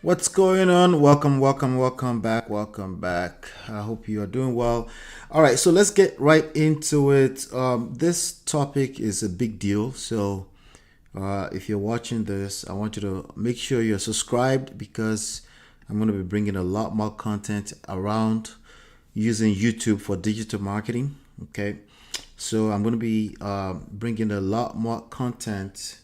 What's going on? Welcome back. Welcome back. I hope you are doing well. All right, so let's get right into it. This topic is a big deal. So, if you're watching this, I want you to make sure you're subscribed because I'm going to be bringing a lot more content around using YouTube for digital marketing. Okay, so I'm going to be bringing a lot more content,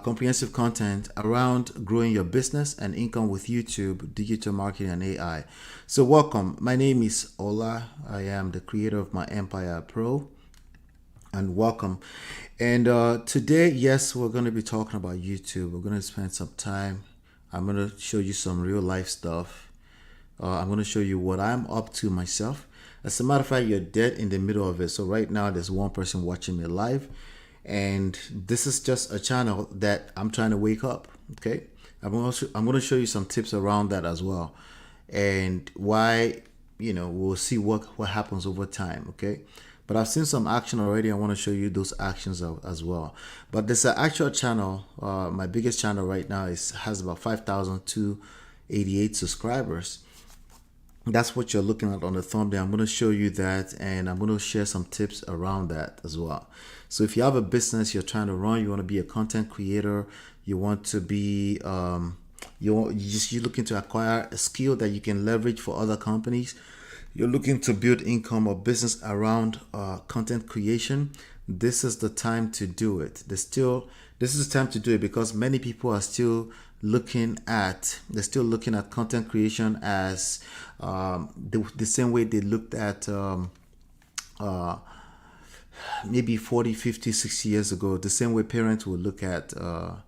comprehensive content around growing your business and income with YouTube, digital marketing, and AI. So, welcome. My name is Ola. I am the creator of My Empire Pro, and welcome. And today, yes, we're going to be talking about YouTube. We're going to spend some time. I'm going to show you some real life stuff. I'm going to show you what I'm up to myself. As a matter of fact, you're dead in the middle of it. So right now, there's one person watching me live. And this is just a channel that I'm trying to wake up. Okay, I'm going to show you some tips around that as well, and why, we'll see what happens over time. Okay, but I've seen some action already. I want to show you those actions as well. But this actual channel, my biggest channel right now has about 5,288 subscribers. That's what you're looking at on the thumbnail. I'm going to show you that, and I'm going to share some tips around that as well. So if you have a business you're trying to run, you want to be a content creator, you want to be you're looking to acquire a skill that you can leverage for other companies, you're looking to build income or business around content creation, this is the time to do it. This is the time to do it because many people are still looking at content creation as the same way they looked at maybe 40, 50, 60 years ago, the same way parents would look at a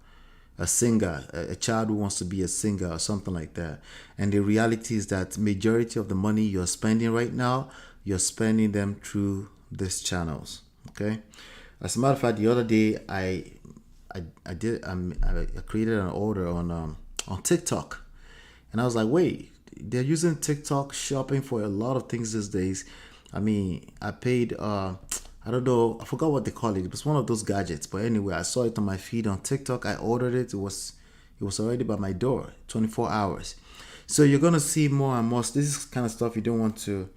singer, a child who wants to be a singer or something like that. And the reality is that majority of the money you're spending right now, you're spending them through these channels. Okay. As a matter of fact, the other day I created an order on TikTok, and I was like, wait, they're using TikTok shopping for a lot of things these days. I mean, I paid I don't know, I forgot what they call it. It was one of those gadgets, but anyway, I saw it on my feed on TikTok. I ordered it. It was already by my door, 24 hours. So you're gonna see more and more. This is kind of stuff you don't want to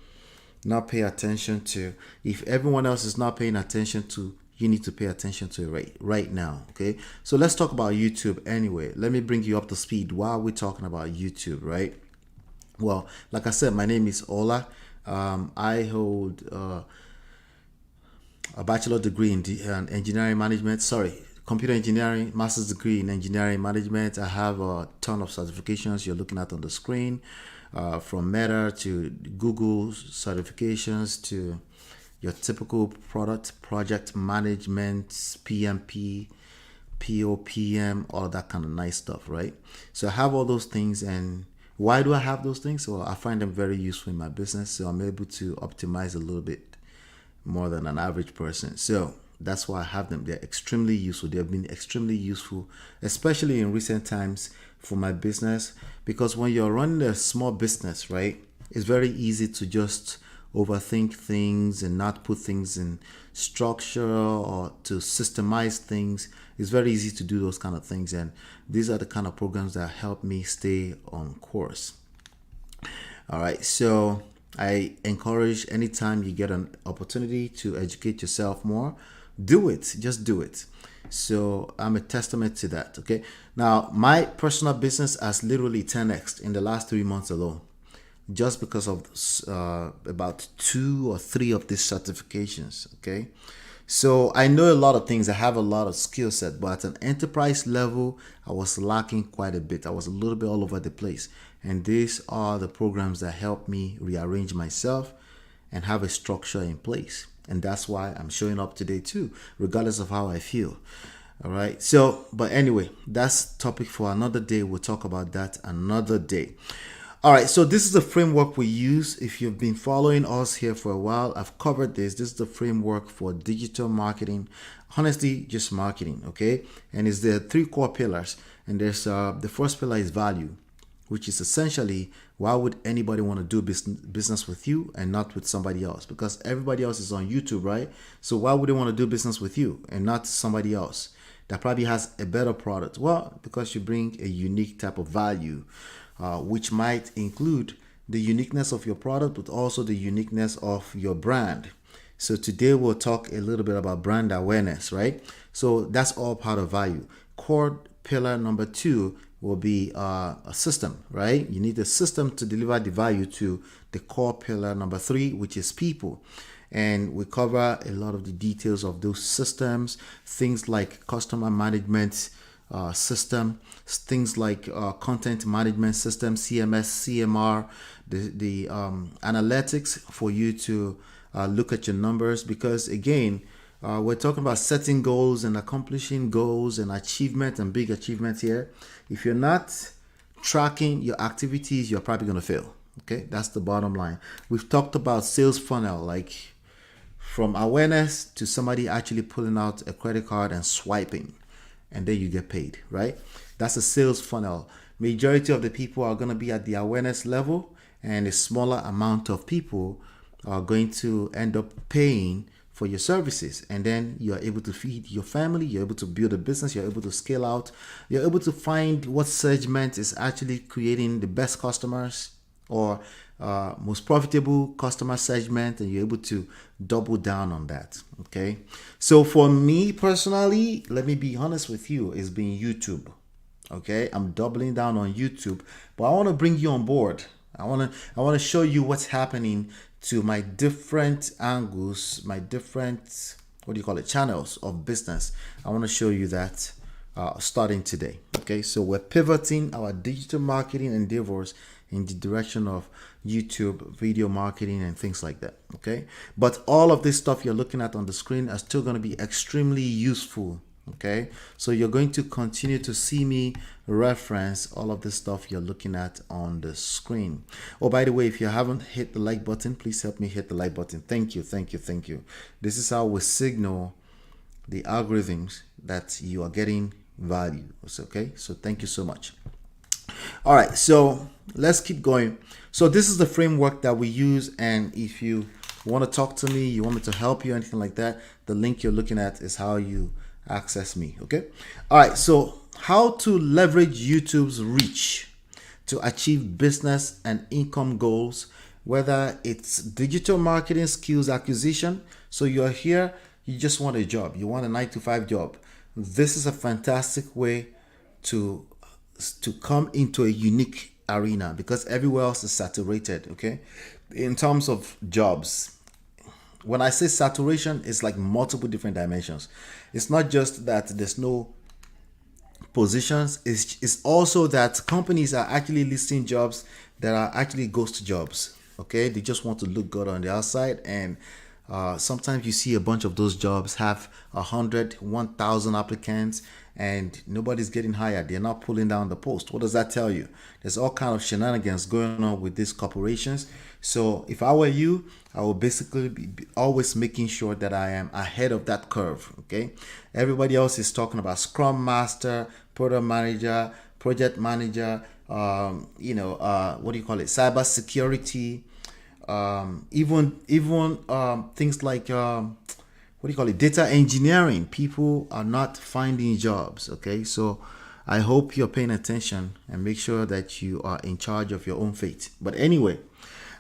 not pay attention to. If everyone else is not paying attention to, you need to pay attention to it right now. Okay, so let's talk about YouTube anyway. Let me bring you up to speed while we're talking about YouTube, right? Well, like I said, my name is Ola. I hold a bachelor degree in engineering management. Computer engineering, master's degree in engineering management. I have a ton of certifications you're looking at on the screen, from Meta to Google certifications to your typical project management, PMP, POPM, all of that kind of nice stuff, right? So I have all those things. And why do I have those things? Well, I find them very useful in my business, so I'm able to optimize a little bit more than an average person. So that's why I have them. They're extremely useful. They have been extremely useful, especially in recent times for my business. Because when you're running a small business, right, it's very easy to just overthink things and not put things in structure or to systemize things. It's very easy to do those kind of things. And these are the kind of programs that help me stay on course. All right. So I encourage anytime you get an opportunity to educate yourself more, do it. Just do it. So I'm a testament to that. Okay. Now, my personal business has literally 10x in the last 3 months alone, just because of about 2 or 3 of these certifications. Okay. So I know a lot of things. I have a lot of skill set, but at an enterprise level, I was lacking quite a bit. I was a little bit all over the place. And these are the programs that help me rearrange myself and have a structure in place. And that's why I'm showing up today too, regardless of how I feel. All right. So, but anyway, that's topic for another day. We'll talk about that another day. All right, so this is the framework we use. If you've been following us here for a while, I've covered this. This is the framework for digital marketing. Honestly, just marketing, okay? And it's the 3 core pillars. And there's the first pillar is value, which is essentially, why would anybody want to do business with you and not with somebody else? Because everybody else is on YouTube, right? So why would they want to do business with you and not somebody else that probably has a better product? Well, because you bring a unique type of value. Which might include the uniqueness of your product, but also the uniqueness of your brand. So today we'll talk a little bit about brand awareness, right? So that's all part of value. Core pillar number 2 will be a system, right? You need a system to deliver the value to the core pillar number 3, which is people. And we cover a lot of the details of those systems, things like customer management system, things like content management system, CMS, CMR, the analytics for you to look at your numbers. Because again, we're talking about setting goals and accomplishing goals and achievement and big achievements here. If you're not tracking your activities, you're probably going to fail. Okay, that's the bottom line. We've talked about sales funnel, like from awareness to somebody actually pulling out a credit card and swiping, and then you get paid, right? That's a sales funnel. Majority of the people are going to be at the awareness level, and a smaller amount of people are going to end up paying for your services. And then you're able to feed your family, you're able to build a business, you're able to scale out, you're able to find what segment is actually creating the best customers or most profitable customer segment, and you're able to double down on that. Okay, so for me personally, let me be honest with you, it's been YouTube. Okay, I'm doubling down on YouTube, but I want to bring you on board. I want to show you what's happening to my different angles, my different, what do you call it, channels of business. I want to show you that starting today. Okay, so we're pivoting our digital marketing endeavors in the direction of YouTube, video marketing, and things like that. Okay, but all of this stuff you're looking at on the screen are still going to be extremely useful. Okay, so you're going to continue to see me reference all of this stuff you're looking at on the screen. Oh, by the way, if you haven't hit the like button, please help me hit the like button. Thank you, thank you, thank you. This is how we signal the algorithms that you are getting value. Okay, so thank you so much. All right, so let's keep going. So this is the framework that we use, and if you want to talk to me, you want me to help you, anything like that, the link you're looking at is how you access me. Okay, all right, so how to leverage YouTube's reach to achieve business and income goals, whether it's digital marketing skills acquisition. So you're here, you just want a job, you want a 9-to-5 job. This is a fantastic way to come into a unique arena, because everywhere else is saturated. Okay, in terms of jobs, when I say saturation, it's like multiple different dimensions. It's not just that there's no positions, it's also that companies are actually listing jobs that are actually ghost jobs. Okay, they just want to look good on the outside, and sometimes you see a bunch of those jobs have 1,000 applicants and nobody's getting hired. They're not pulling down the post. What does that tell you? There's all kind of shenanigans going on with these corporations So if I were you, I will basically be always making sure that I am ahead of that curve. Okay, everybody else is talking about Scrum Master, Product Manager, Project Manager, what do you call it, cyber security, even things like what do you call it, data engineering. People are not finding jobs. Okay, so I hope you're paying attention and make sure that you are in charge of your own fate. But anyway,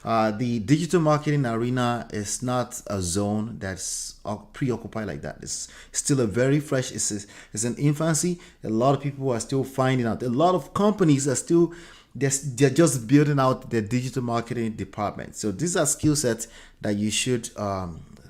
the digital marketing arena is not a zone that's preoccupied like that. It's still a very fresh, it's an infancy. A lot of people are still finding out. A lot of companies are still, they're just building out their digital marketing department. So these are skill sets that you should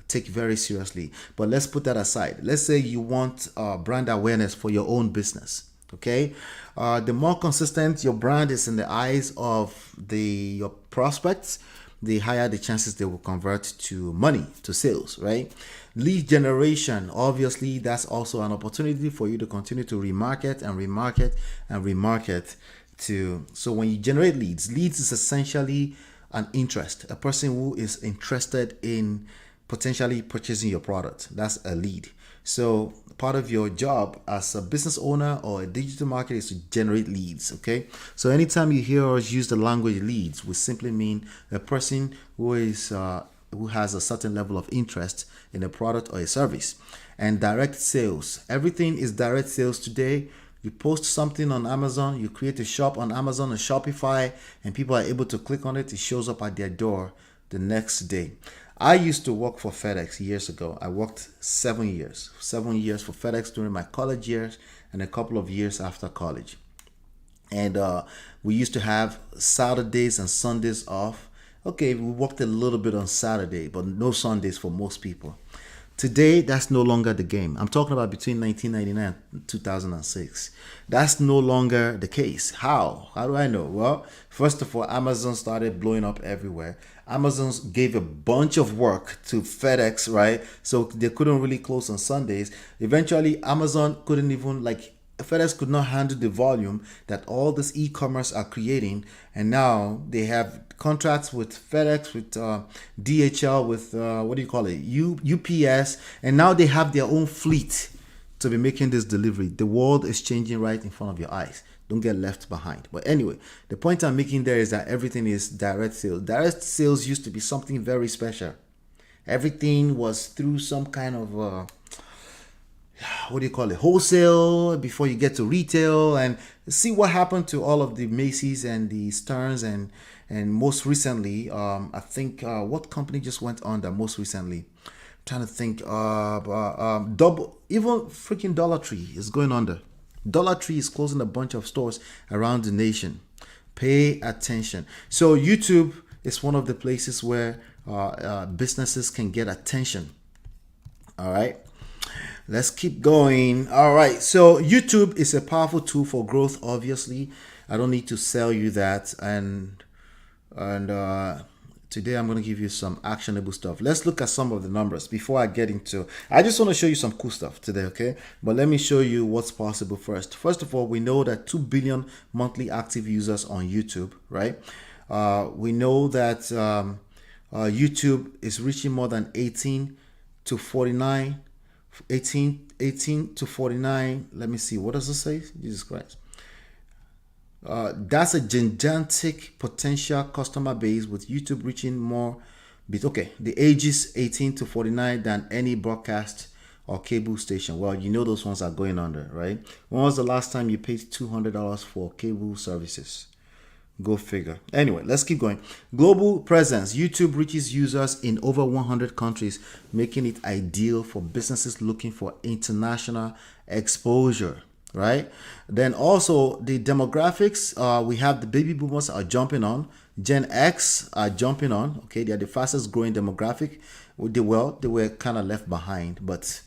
take very seriously. But let's put that aside. Let's say you want brand awareness for your own business. Okay, the more consistent your brand is in the eyes of your prospects, the higher the chances they will convert to money, to sales, right? Lead generation, obviously, that's also an opportunity for you to continue to remarket and remarket and remarket to. So when you generate leads is essentially an interest, a person who is interested in potentially purchasing your product. That's a lead. So part of your job as a business owner or a digital marketer is to generate leads. Okay, so anytime you hear us use the language leads, we simply mean a person who has a certain level of interest in a product or a service. And direct sales, everything is direct sales today. You post something on Amazon, you create a shop on Amazon, a Shopify, and people are able to click on it. It shows up at their door the next day. I used to work for FedEx years ago. I worked 7 years for FedEx during my college years and a couple of years after college. And we used to have Saturdays and Sundays off. Okay, we worked a little bit on Saturday, but no Sundays for most people. Today, that's no longer the game. I'm talking about between 1999 and 2006. That's no longer the case. How? How do I know? Well, first of all, Amazon started blowing up everywhere. Amazon gave a bunch of work to FedEx, right? So they couldn't really close on Sundays. Eventually, Amazon couldn't even, FedEx could not handle the volume that all this e-commerce are creating, and now they have contracts with FedEx, with DHL, with what do you call it, UPS, and now they have their own fleet to be making this delivery. The world is changing right in front of your eyes. Don't get left behind. But anyway, the point I'm making there is that everything is direct sales. Direct sales used to be something very special. Everything was through some kind of what do you call it, wholesale before you get to retail. And see what happened to all of the Macy's and the Stearns, and most recently I think what company just went under most recently, I'm trying to think, double, even freaking Dollar Tree is going under. Dollar Tree is closing a bunch of stores around the nation. Pay attention. So YouTube is one of the places where businesses can get attention. All right, let's keep going. All right, so YouTube is a powerful tool for growth. Obviously, I don't need to sell you that. And today I'm going to give you some actionable stuff. Let's look at some of the numbers before I get into. I just want to show you some cool stuff today, okay? But let me show you what's possible first. First of all, we know that 2 billion monthly active users on YouTube, right? We know that YouTube is reaching more than 18 to 49. Let me see. What does it say? Jesus Christ. That's a gigantic potential customer base, with YouTube reaching more. The ages 18 to 49 than any broadcast or cable station. Well, you know those ones are going under, right? When was the last time you paid $200 for cable services? Go figure. Anyway, let's keep going. Global presence. YouTube reaches users in over 100 countries, making it ideal for businesses looking for international exposure. Right? Then also the demographics, we have the baby boomers are jumping on, Gen X are jumping on. Okay, they are the fastest growing demographic. They were kind of left behind. But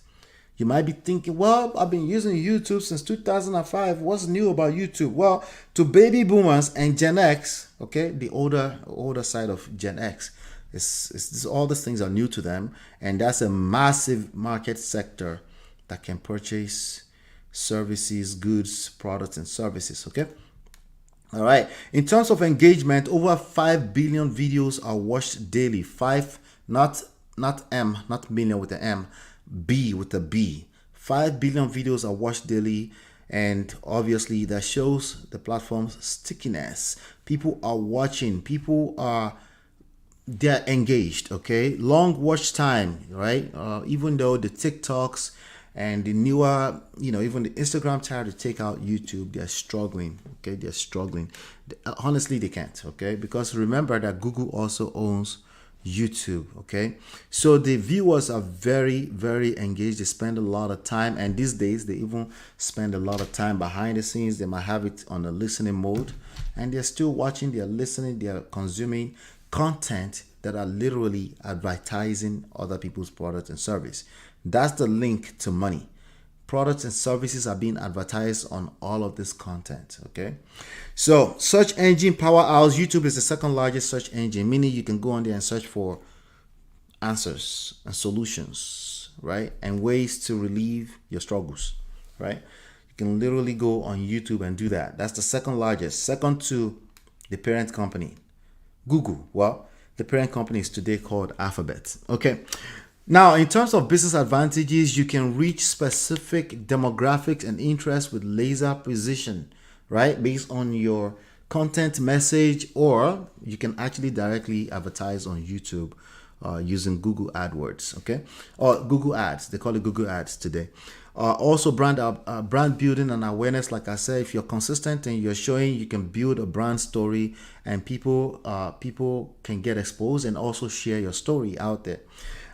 you might be thinking, well, I've been using YouTube since 2005. What's new about YouTube? Well, to baby boomers and Gen X, okay, the older side of Gen X, it's all these things are new to them, and that's a massive market sector that can purchase services, goods, products, and services. Okay, All right. In terms of engagement, over 5 billion videos are watched daily. Five, not million with the M, B with the B. 5 billion videos are watched daily, and obviously that shows the platform's stickiness. People are watching. People are they're engaged. Okay, long watch time, right? Even though the TikToks and the newer, even the Instagram tried to take out YouTube, they're struggling. Okay, they're struggling. Honestly, they can't. Okay, because remember that Google also owns YouTube. Okay, so the viewers are very, very engaged. They spend a lot of time, and these days they even spend a lot of time behind the scenes. They might have it on a listening mode, and they're still watching, they're listening, they're consuming content that are literally advertising other people's products and service. That's the link to money. Products and services are being advertised on all of this content. Okay, so search engine powerhouse. YouTube is the second largest search engine, meaning you can go on there and search for answers and solutions, right, and ways to relieve your struggles, right. You can literally go on YouTube and do that. That's the second largest, second to the parent company Google. Well, the parent company is today called Alphabet. Okay. Now, in terms of business advantages, you can reach specific demographics and interests with laser precision, right? Based on your content message, or you can actually directly advertise on YouTube using Google AdWords, okay? Or Google Ads. They call it Google Ads today. Also, brand building and awareness. Like I said, if you're consistent and you're showing, you can build a brand story, and people can get exposed and also share your story out there.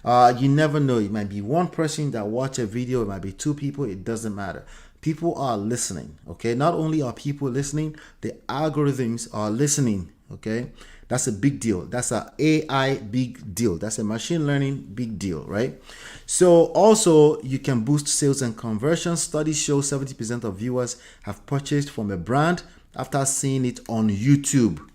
You never know. It might be one person that watch a video. It might be two people. It doesn't matter. People are listening. Okay. Not only are people listening, the algorithms are listening. Okay. That's a big deal. That's a AI big deal. That's a machine learning big deal, right? So also you can boost sales and conversion. Studies show 70% of viewers have purchased from a brand after seeing it on YouTube.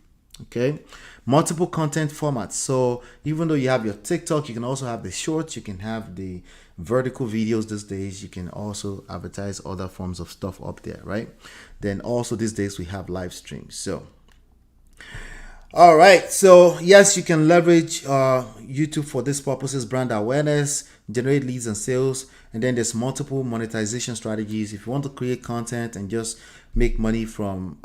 Okay, multiple content formats. So even though you have your TikTok, you can also have the shorts, you can have the vertical videos these days. You can also advertise other forms of stuff up there, right? Then also these days we have live streams. So all right, so yes, you can leverage YouTube for this purposes: brand awareness, generate leads and sales, and then there's multiple monetization strategies. If you want to create content and just make money from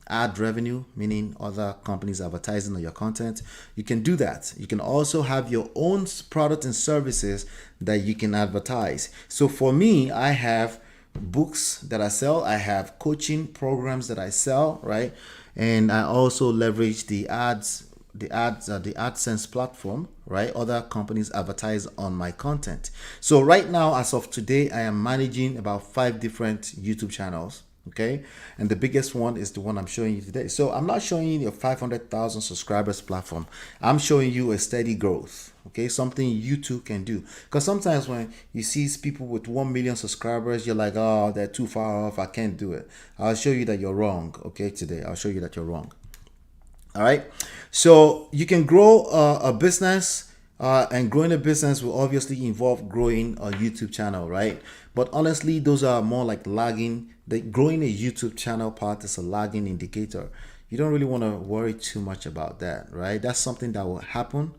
ad revenue, meaning other companies advertising on your content, you can do that. You can also have your own product and services that you can advertise. So for me, I have books that I sell, I have coaching programs that I sell, right? And I also leverage the AdSense platform, right? Other companies advertise on my content. So right now, as of today, I am managing about 5 different YouTube channels. Okay, and the biggest one is the one I'm showing you today. So I'm not showing you a 500,000 subscribers platform. I'm showing you a steady growth. Okay, something you too can do. Because sometimes when you see people with 1 million subscribers, you're like, oh, they're too far off, I can't do it. I'll show you that you're wrong. Okay, today I'll show you that you're wrong. All right, so you can grow a business, and growing a business will obviously involve growing a YouTube channel, right? But honestly, those are more like lagging. The growing a YouTube channel part is a lagging indicator. You don't really want to worry too much about that, right? That's something that will happen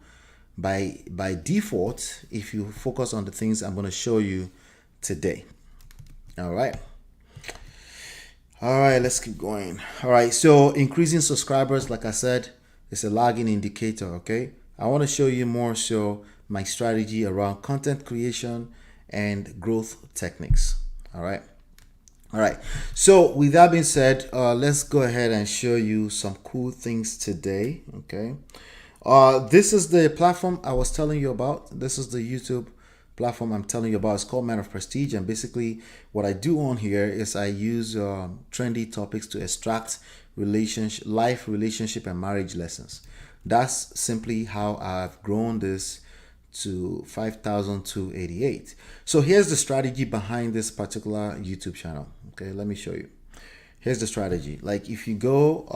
by default if you focus on the things I'm going to show you today. All right. All right, let's keep going. All right, so increasing subscribers, like I said, is a lagging indicator, okay? I want to show you more so my strategy around content creation and growth techniques. All right. All right. So with that being said, let's go ahead and show you some cool things today. Okay. This is the platform I was telling you about. This is the YouTube platform I'm telling you about. It's called Man of Prestige, and basically what I do on here is I use trendy topics to extract life, relationship, and marriage lessons. That's simply how I've grown this to 5,288. So here's the strategy behind this particular YouTube channel. Okay, let me show you. Here's the strategy. Like if you go,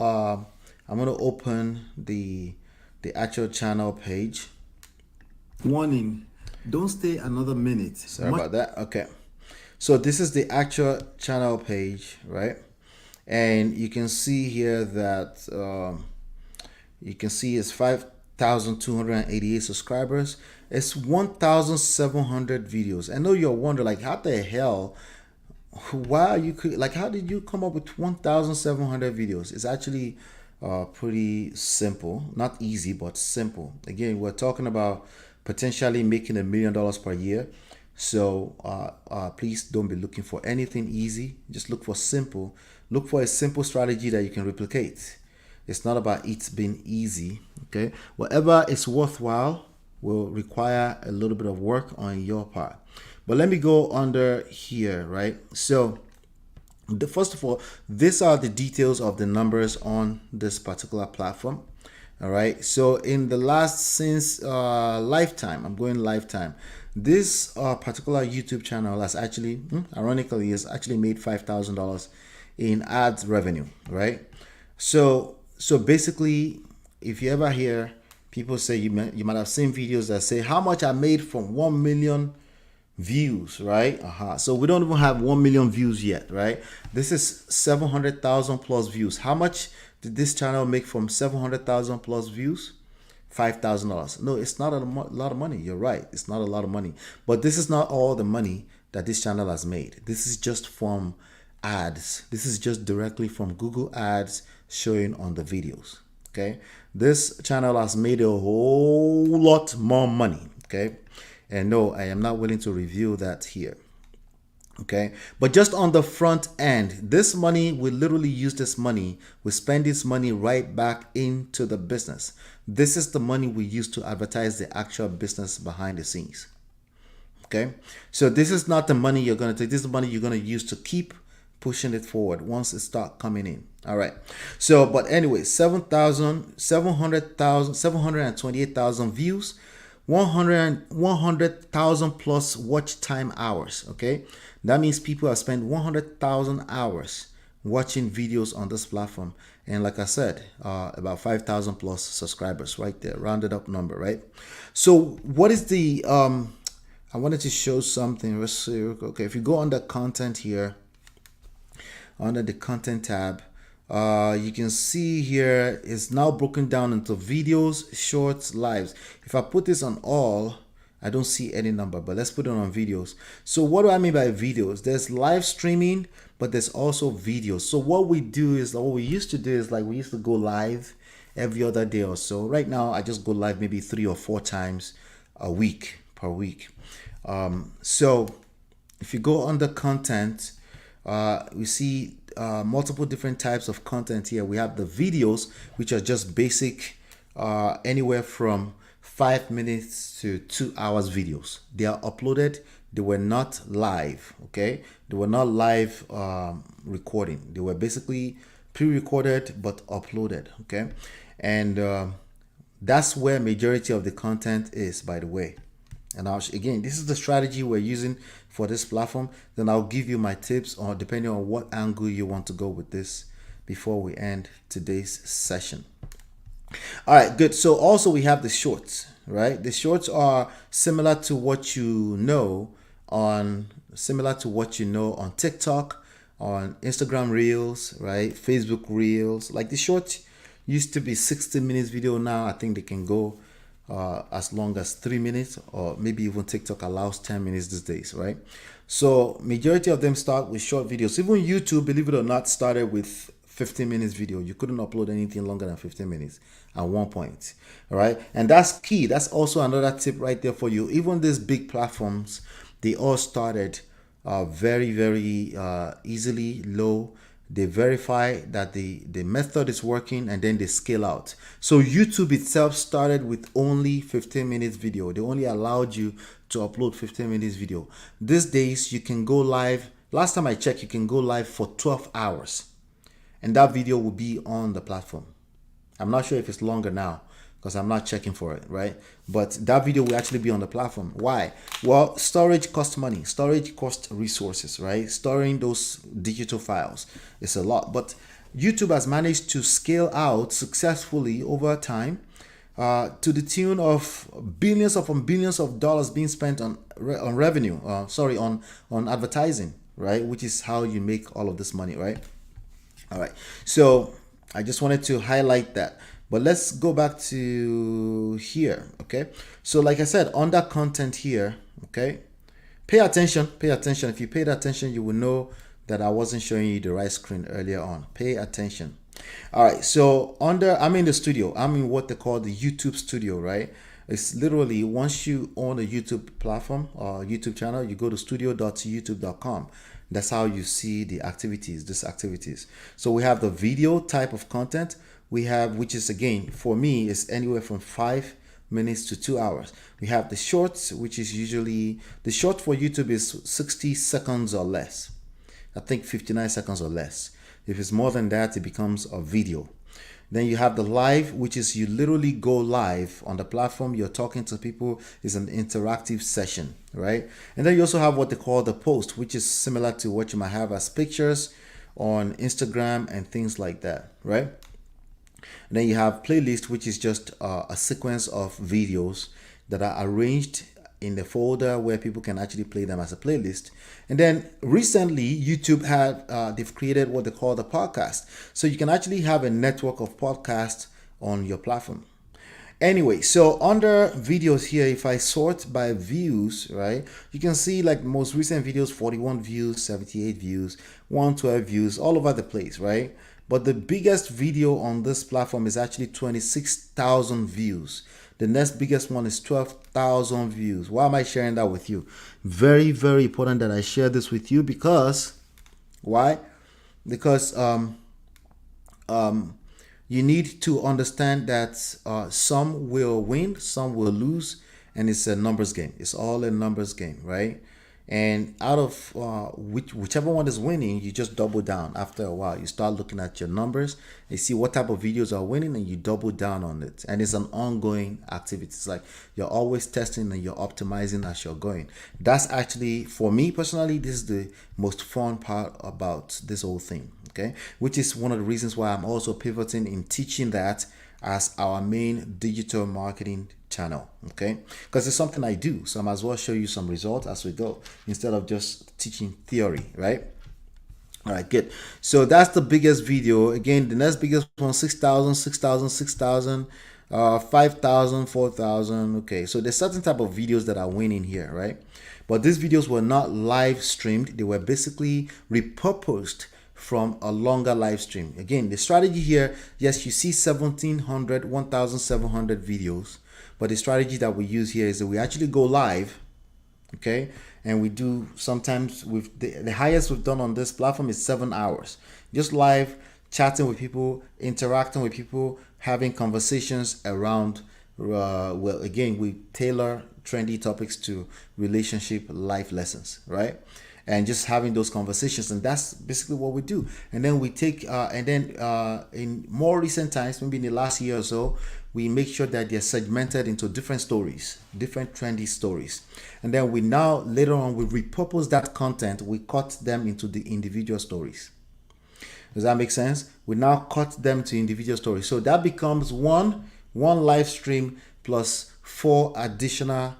I'm going to open the actual channel page. Warning, don't stay another minute. Sorry about that. Okay, so this is the actual channel page, right? And you can see here that you can see it's 5,288 subscribers. It's 1,700 videos. I know you're wondering, like, how the hell, why are you, like, how did you come up with 1,700 videos? It's actually pretty simple, not easy, but simple. Again, we're talking about potentially making $1 million per year. So please don't be looking for anything easy. Just look for simple. Look for a simple strategy that you can replicate. It's not about it being easy. Okay, whatever is worthwhile will require a little bit of work on your part. But let me go under here, right? So first of all, these are the details of the numbers on this particular platform. All right, so in the last, since lifetime, I'm going lifetime, this particular YouTube channel has actually, ironically, has actually made $5,000 in ads revenue, right? So basically, if you ever hear people say, you might have seen videos that say how much I made from 1 million views, right? So we don't even have 1 million views yet, right? This is 700,000 plus views. How much did this channel make from 700,000 plus views? $5,000. No, it's not a lot of money. You're right. It's not a lot of money. But this is not all the money that this channel has made. This is just from ads. This is just directly from Google Ads showing on the videos. Okay. This channel has made a whole lot more money. Okay. And no, I am not willing to reveal that here. Okay, but just on the front end, this money, we literally use this money, we spend this money right back into the business. This is the money we use to advertise the actual business behind the scenes. Okay, so this is not the money you're going to take. This is the money you're going to use to keep pushing it forward once it start coming in. All right, so but anyway, 728,000 views, 100,000 plus watch time hours. Okay, that means people have spent 100,000 hours watching videos on this platform, and like I said, about 5,000 plus subscribers right there, rounded up number, right? So what is the I wanted to show something. Let's see. Okay, if you go under content here, under the content tab, you can see here it's now broken down into videos, shorts, lives. If I put this on all, I don't see any number, but let's put it on videos. So what do I mean by videos? There's live streaming, but there's also videos. So what we do is, what we used to do is, like, we used to go live every other day or so. Right now, I just go live maybe 3 or 4 times a week, per week. So if you go under content, we see multiple different types of content here. We have the videos, which are just basic, anywhere from 5 minutes to 2 hours videos. They are uploaded. They were not live. Okay, they were not live recording. They were basically pre-recorded but uploaded. Okay, and that's where majority of the content is, by the way. And again, this is the strategy we're using for this platform. Then I'll give you my tips, or depending on what angle you want to go with this, before we end today's session. All right, good. So also we have the shorts, right? The shorts are similar to what you know on TikTok, on Instagram Reels, right? Facebook Reels. Like, the shorts used to be 60 minutes video. Now I think they can go as long as 3 minutes, or maybe even TikTok allows 10 minutes these days, right? So majority of them start with short videos. Even YouTube, believe it or not, started with 15 minutes video. You couldn't upload anything longer than 15 minutes at one point. All right, and that's key. That's also another tip right there for you. Even these big platforms, they all started very easily, low. They verify that the method is working, and then they scale out. So YouTube itself started with only 15 minutes video. They only allowed you to upload 15 minutes video. These days you can go live. Last time I checked, you can go live for 12 hours and that video will be on the platform. I'm not sure if it's longer now, because I'm not checking for it, right? But that video will actually be on the platform. Why? Well, storage costs money. Storage costs resources, right? Storing those digital files is a lot. But YouTube has managed to scale out successfully over time, to the tune of billions upon billions of dollars being spent on revenue. On advertising, right? Which is how you make all of this money, right? All right. So I just wanted to highlight that. But let's go back to here. Okay. So like I said, under content here, okay, pay attention. Pay attention. If you paid attention, you will know that I wasn't showing you the right screen earlier on. Pay attention. All right. So I'm in the studio. I'm in what they call the YouTube studio, right? It's literally once you own a YouTube platform or YouTube channel, you go to studio.youtube.com. That's how you see the activities, these activities. So we have the video type of content we have, which is again, for me, is anywhere from 5 minutes to 2 hours. We have the shorts, which is usually, the short for YouTube is 60 seconds or less. I think 59 seconds or less. If it's more than that, it becomes a video. Then you have the live, which is you literally go live on the platform. You're talking to people. It's an interactive session, right? And then you also have what they call the post, which is similar to what you might have as pictures on Instagram and things like that, right? And then you have playlist, which is just a sequence of videos that are arranged in the folder where people can actually play them as a playlist. And then recently, YouTube they've created what they call the podcast. So you can actually have a network of podcasts on your platform. Anyway, so under videos here, if I sort by views, right, you can see like most recent videos, 41 views, 78 views, 112 views, all over the place, right? But the biggest video on this platform is actually 26,000 views. The next biggest one is 12,000 views. Why am I sharing that with you? Very, very important that I share this with you because, why? Because you need to understand that some will win, some will lose, and it's a numbers game. It's all a numbers game, right? And out of whichever one is winning, you just double down. After a while, you start looking at your numbers, you see what type of videos are winning, and you double down on it. And it's an ongoing activity. It's like you're always testing and you're optimizing as you're going. That's actually, for me personally, this is the most fun part about this whole thing. Okay, which is one of the reasons why I'm also pivoting in teaching that as our main digital marketing channel. Okay, because it's something I do, so I might as well show you some results as we go instead of just teaching theory, right? All right, good. So that's the biggest video. Again, the next biggest one, 6,000, 6,000, 6,000, 5,000, 4,000. Okay, so there's certain type of videos that are winning here, right? But these videos were not live streamed. They were basically repurposed from a longer live stream. Again, the strategy here, yes, you see 1,700, 1,700 videos, but the strategy that we use here is that we actually go live, okay? And we do sometimes with the highest we've done on this platform is 7 hours. Just live chatting with people, interacting with people, having conversations around, well, again, we tailor trendy topics to relationship life lessons, right? And just having those conversations, and that's basically what we do. And then we take in more recent times, maybe in the last year or so, we make sure that they're segmented into different stories, different trendy stories. And then we now later on we repurpose that content, we cut them into the individual stories. Does that make sense? We now cut them to individual stories, so that becomes one live stream plus 4 additional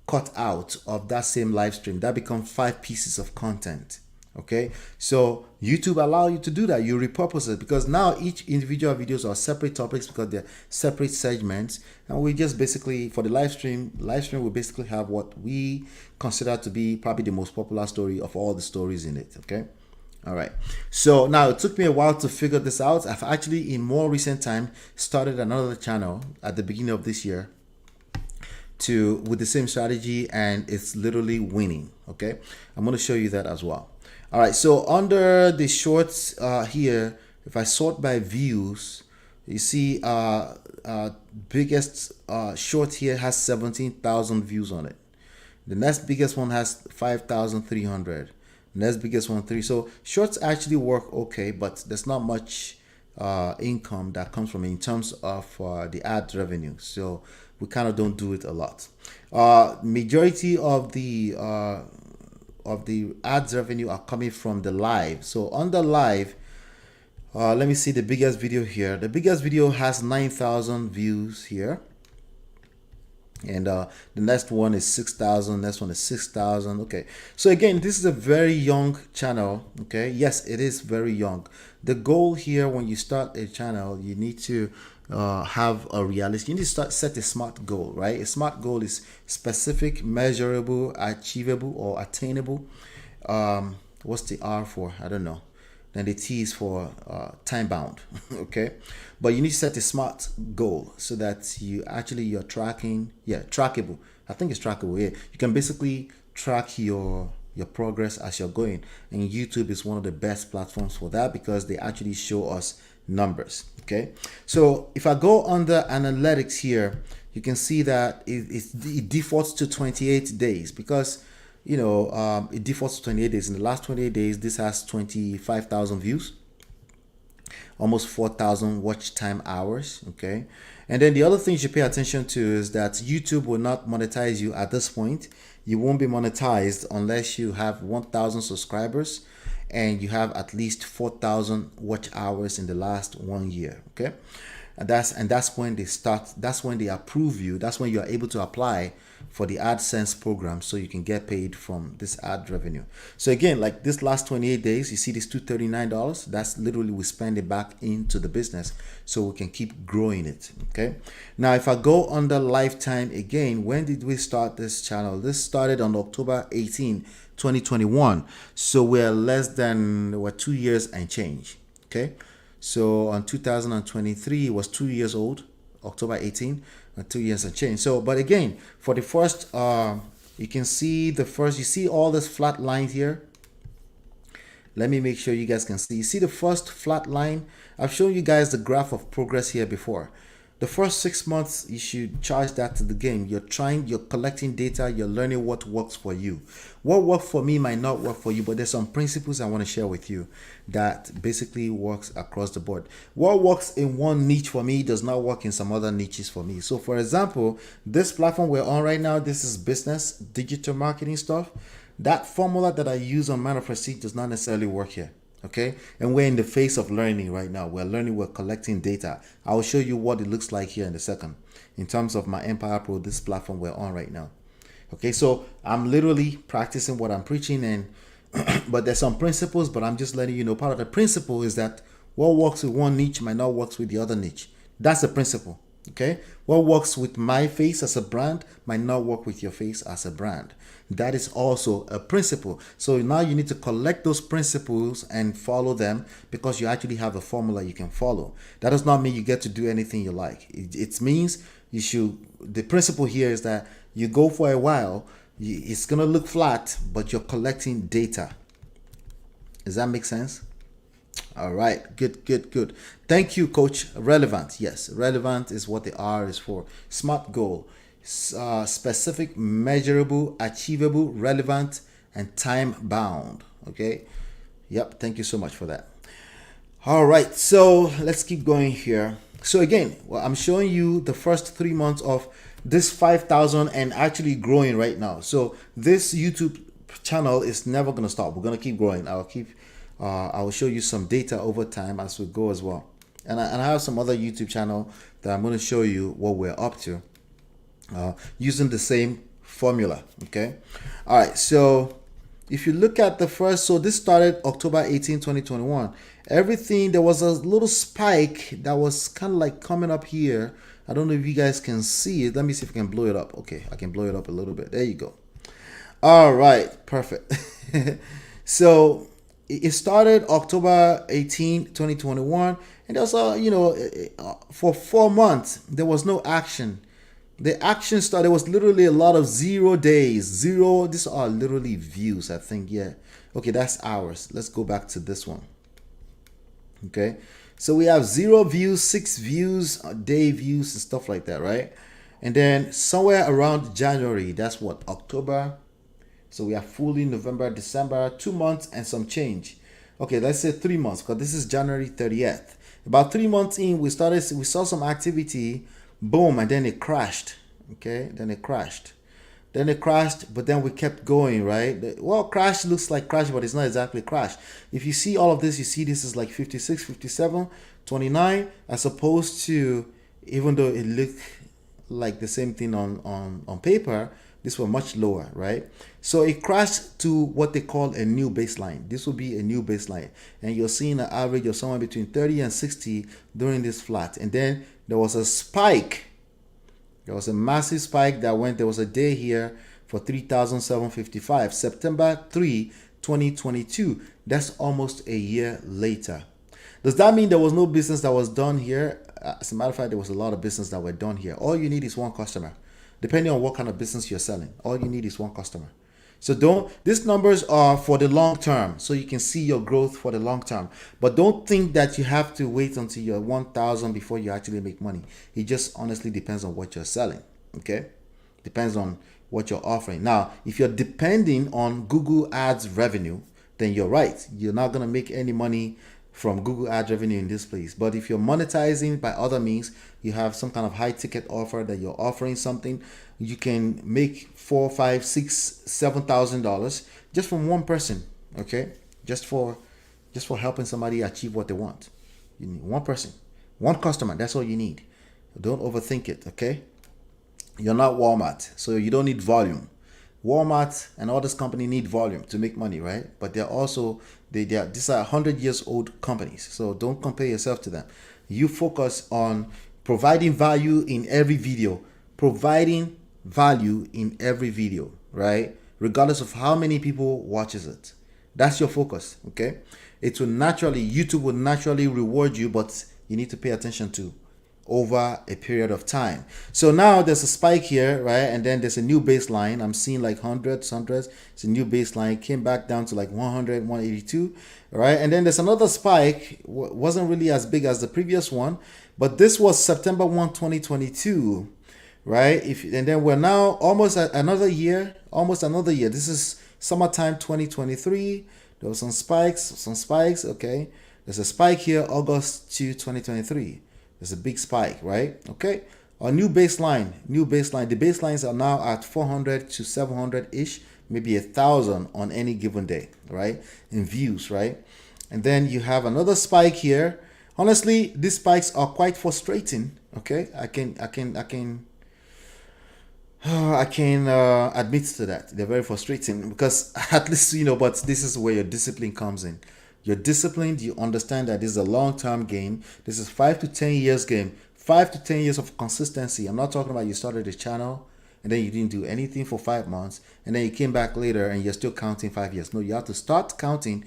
cut out of that same live stream. That becomes 5 pieces of content. Okay, so YouTube allow you to do that. You repurpose it because now each individual videos are separate topics because they're separate segments, and we just basically, for the live stream we basically have what we consider to be probably the most popular story of all the stories in it. Okay, all right, so now it took me a while to figure this out. I've actually in more recent time started another channel at the beginning of this year with the same strategy, and it's literally winning. Okay, I'm going to show you that as well. All right, so under the shorts here, if I sort by views, you see biggest short here has 17,000 views on it. The next biggest one has 5,300. Next biggest one 3. So shorts actually work okay, but there's not much income that comes from it in terms of the ad revenue. So we kind of don't do it a lot. Majority of the ads revenue are coming from the live. So on the live, let me see the biggest video here. The biggest video has 9,000 views here. And the next one is 6,000. Next one is 6,000. Okay, so again, this is a very young channel. Okay, yes, it is very young. The goal here, when you start a channel, you need to have a realistic, you need to set a smart goal, right? A smart goal is specific, measurable, achievable, or attainable. What's the R for? I don't know. Then the T is for time bound. Okay, but you need to set a smart goal so that you're tracking. Yeah, trackable. I think it's trackable. Yeah, you can basically track your progress as you're going, and YouTube is one of the best platforms for that because they actually show us numbers. Okay, so if I go under analytics here, you can see that it defaults to 28 days because it defaults to 28 days. In the last 28 days, this has 25,000 views, almost 4,000 watch time hours. Okay, and then the other thing you should pay attention to is that YouTube will not monetize you at this point. You won't be monetized unless you have 1,000 subscribers and you have at least 4,000 watch hours in the last 1 year. Okay, and that's when they start. That's when they approve you. That's when you are able to apply for the AdSense program, so you can get paid from this ad revenue. So again, like this last 28 days, you see this $239. That's literally we spend it back into the business, so we can keep growing it. Okay. Now, if I go under lifetime again, when did we start this channel? This started on October 18, 2021. So we're 2 years and change. Okay. So on 2023, it was 2 years old, October 18, 2 years and change. So, but again, for the first, you can see you see all this flat lines here. Let me make sure you guys can see. You see the first flat line? I've shown you guys the graph of progress here before. The first 6 months, you should charge that to the game. You're collecting data, you're learning what works for you. What worked for me might not work for you, but there's some principles I want to share with you that basically works across the board. What works in one niche for me does not work in some other niches for me. So for example, this platform we're on right now, this is business, digital marketing stuff. That formula that I use on Man of Prestige does not necessarily work here. Okay, and we're in the phase of learning right now. We're collecting data. I will show you what it looks like here in a second in terms of my Empire Pro, this platform we're on right now. Okay, so I'm literally practicing what I'm preaching, and but there's some principles, but I'm just letting you know part of the principle is that what works with one niche might not work with the other niche. That's the principle. Okay, what works with my face as a brand might not work with your face as a brand. That is also a principle. So now you need to collect those principles and follow them, because you actually have a formula you can follow. That does not mean you get to do anything you like. It means the principle here is that you go for a while, it's going to look flat, but you're collecting data. Does that make sense? All right, good. Thank you, Coach. Relevant, yes, relevant is what the R is for. Smart goal, specific, measurable, achievable, relevant, and time bound. Okay, yep. Thank you so much for that. All right, so let's keep going here. So again, well, I'm showing you the first 3 months of this 5,000 and actually growing right now. So this YouTube channel is never gonna stop. We're gonna keep growing. I will show you some data over time as we go as well. And I have some other YouTube channel that I'm going to show you what we're up to using the same formula. Okay. All right. So if you look at the first, so this started October 18, 2021. Everything, there was a little spike that was kind of like coming up here. I don't know if you guys can see it. Let me see if I can blow it up. Okay. I can blow it up a little bit. There you go. All right. Perfect. So it started October 18, 2021, and there was for 4 months there was no action. The action started. There was literally a lot of 0 days. Zero. These are literally views, I think. Yeah. Okay, that's hours. Let's go back to this one. Okay. So we have 0 views, 6 views, day views, and stuff like that, right? And then somewhere around January, that's what, October. So we are fully November, December, 2 months and some change. Okay, let's say 3 months, because this is January 30th. About 3 months in, we saw some activity, boom, and then it crashed. Okay, then it crashed. But then we kept going, right? Well, crash looks like crash, but it's not exactly crash. If you see all of this, you see this is like 56, 57, 29, as opposed to, even though it looked like the same thing on paper. This were much lower, right? So it crashed to what they call a new baseline. This will be a new baseline. And you're seeing an average of somewhere between 30 and 60 during this flat. And then there was a spike. There was a massive spike that went, there was a day here for 3,755, September 3, 2022. That's almost a year later. Does that mean there was no business that was done here? As a matter of fact, there was a lot of business that were done here. All you need is one customer. Depending on what kind of business you're selling, all you need is one customer. So these numbers are for the long term, so you can see your growth for the long term. But don't think that you have to wait until you're 1,000 before you actually make money. It just honestly depends on what you're selling, okay? Depends on what you're offering. Now, if you're depending on Google Ads revenue, then you're right. You're not going to make any money from Google Ads revenue in this place. But if you're monetizing by other means, you have some kind of high ticket offer that you're offering something, you can make $4, $5, $6, $7,000 just from one person. Okay, just for helping somebody achieve what they want. You need one person, one customer. That's all you need. Don't overthink it. Okay, you're not Walmart, so you don't need volume. Walmart and all this company need volume to make money, right? But they're also these are 100 years old companies, so don't compare yourself to them. You focus on providing value in every video, right? Regardless of how many people watches it. That's your focus, okay? YouTube will naturally reward you, but you need to pay attention to over a period of time. So now there's a spike here, right? And then there's a new baseline. I'm seeing like hundreds. It's a new baseline. Came back down to like 100, 182, right? And then there's another spike. Wasn't really as big as the previous one, but this was September 1, 2022, right? And then we're now almost at another year. This is summertime 2023. There was some spikes, okay? There's a spike here, August 2, 2023. There's a big spike, right? Okay. A new baseline. The baselines are now at 400 to 700-ish, maybe 1,000 on any given day, right? In views, right? And then you have another spike here. Honestly, these spikes are quite frustrating. Okay. I can admit to that. They're very frustrating because at least, but this is where your discipline comes in. You're disciplined, you understand that this is a long-term game. This is 5 to 10 years game. 5 to 10 years of consistency. I'm not talking about you started a channel and then you didn't do anything for 5 months and then you came back later and you're still counting 5 years. No, you have to start counting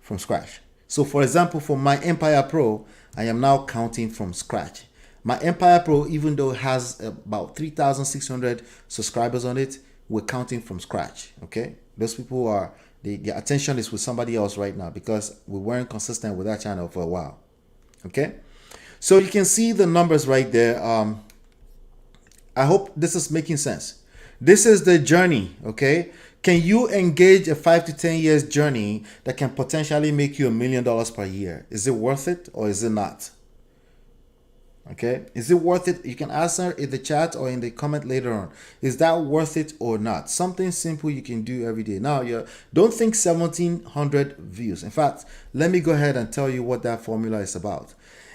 from scratch. So for example, for my Empire Pro, I am now counting from scratch. My Empire Pro, even though it has about 3,600 subscribers on it, we're counting from scratch, okay? Those people are... Their attention is with somebody else right now because we weren't consistent with that channel for a while. Okay, so you can see the numbers right there. I hope this is making sense. This is the journey. Okay, can you engage a 5 to 10 years journey that can potentially make you $1 million per year? Is it worth it or is it not? Okay, is it worth it? You can answer in the chat or in the comment later on. Is that worth it or not? Something simple you can do every day. Now, don't think 1,700 views. In fact, let me go ahead and tell you what that formula is about.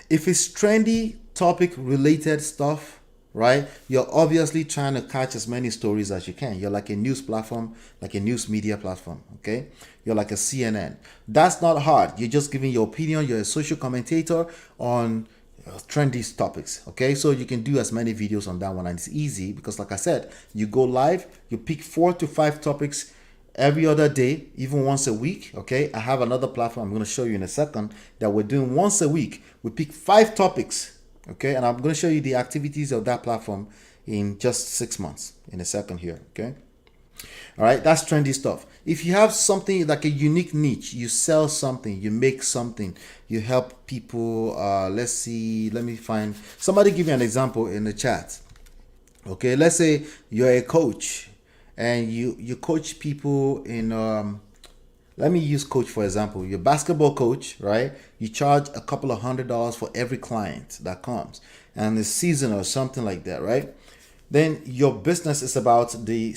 If it's trendy topic related stuff, right? You're obviously trying to catch as many stories as you can. You're like a news platform, like a news media platform, okay? You're like a CNN. That's not hard. You're just giving your opinion. You're a social commentator on trendy topics, okay? So you can do as many videos on that one, and it's easy because like I said, you go live, you pick 4 to 5 topics every other day, even once a week, okay? I have another platform I'm going to show you in a second that we're doing once a week. We pick 5 topics, okay? And I'm going to show you the activities of that platform in just 6 months in a second here, okay? All right, that's trendy stuff. If you have something like a unique niche, you sell something, you make something, you help people. Let's see, let me find somebody. Give me an example in the chat. Okay, let's say you're a coach and you coach people in let me use coach for example. You're a basketball coach, right? You charge a couple of $100 for every client that comes, and it's seasonal or something like that, right? Then your business is about the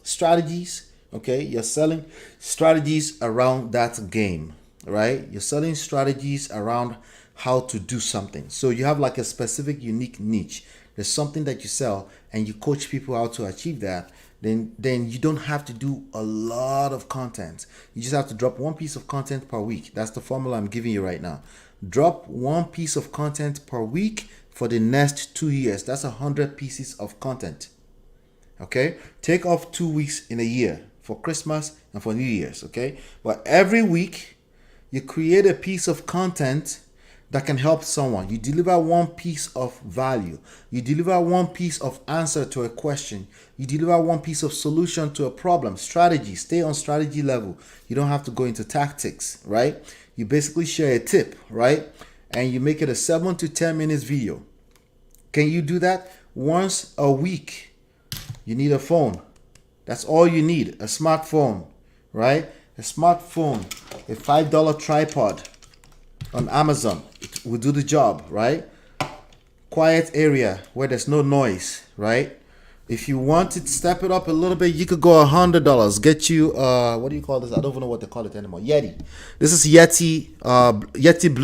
strategies. Okay, you're selling strategies around that game, right? You're selling strategies around how to do something. So you have like a specific unique niche there's something that you sell and you coach people how to achieve that, then you don't have to do a lot of content. You just have to drop one piece of content per week. That's the formula I'm giving you right now. Drop one piece of content per week for the next 2 years. That's 100 pieces of content. Okay, take off 2 weeks in a year for Christmas and for New Year's. Okay, but every week you create a piece of content that can help someone. You deliver one piece of value. You deliver one piece of answer to a question. You deliver one piece of solution to a problem. Strategy. Stay on strategy level. You don't have to go into tactics, right? You basically share a tip, right? And you make it a 7 to 10 minutes video. Can you do that once a week? You need a phone. That's all you need. A smartphone, right? A smartphone, a $5 tripod on Amazon. It will do the job, right? Quiet area where there's no noise, right? If you want to step it up a little bit, you could go $100. Get you what do you call this? I don't even know what they call it anymore. Yeti. This is Yeti